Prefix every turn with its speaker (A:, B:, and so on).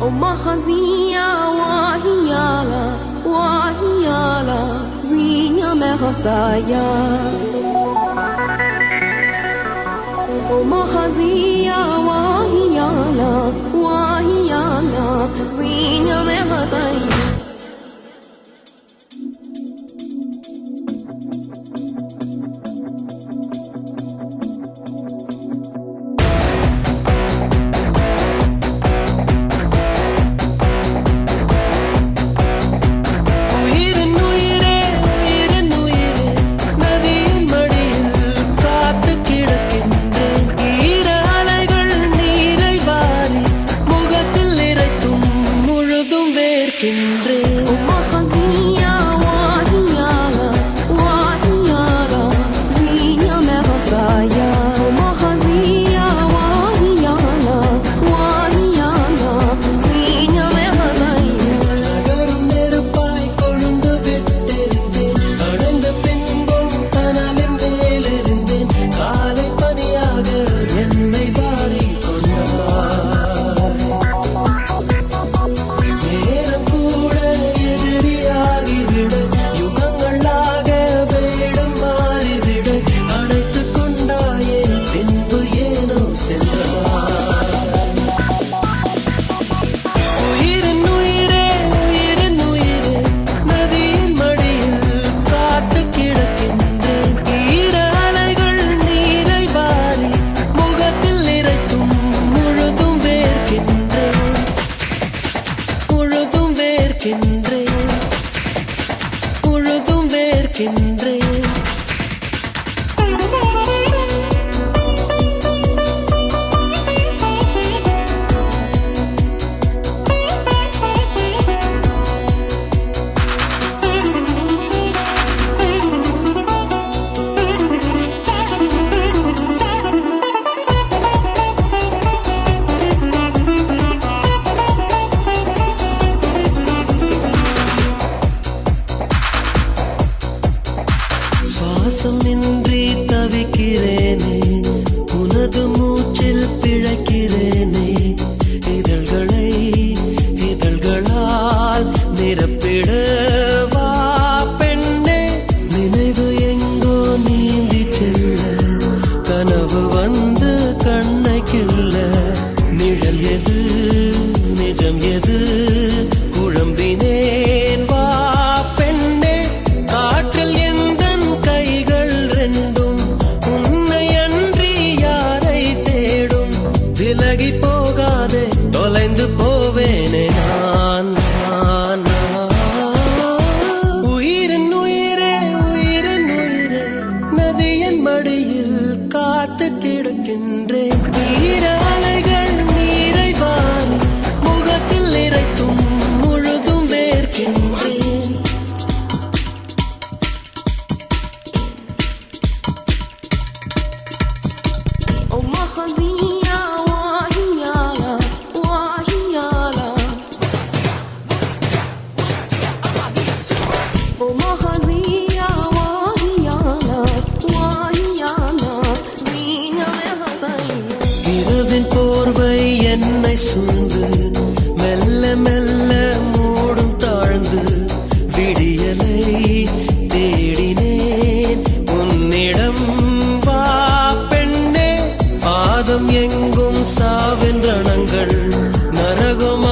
A: ومخزية وهيالا وهيالا زينة مخصايا ومخزية وهيالا وهيالا زينة مخصايا
B: சுவாசமின்றி தவிக்கிறேனே உனது மூச்சில் பிழைக்கிறேனே இதழ்களால் நிரப்பிடவா பெண்ணே நினைவு எங்கோ நீந்தி செல்ல கனவு வந்து கண்ணை கிள்ள நிழல் எது நிஜம் எது குழம்பினேன் வா பெண்ணே காற்றில் விலகி போகாதே தொலைந்து போவேனே நான் உயிரின் உயிரே உயிரின் உயிரே நதியின் மடியில் காத்து கிடக்கின்றேன் ஈர அலைகள் நீரை வாரி முகத்தில் இறைத்தும் முழுதும் வேர்க்கின்றேன் இரவின் போர்வை என்னை சூழ்ந்து மெல்ல மெல்ல மூடும் தாழ்ந்து விடியலை தேடினேன் உன்னிடம் வா பெண்ணே பாதம் எங்கும் சாவின் ரணங்கள் நரகம்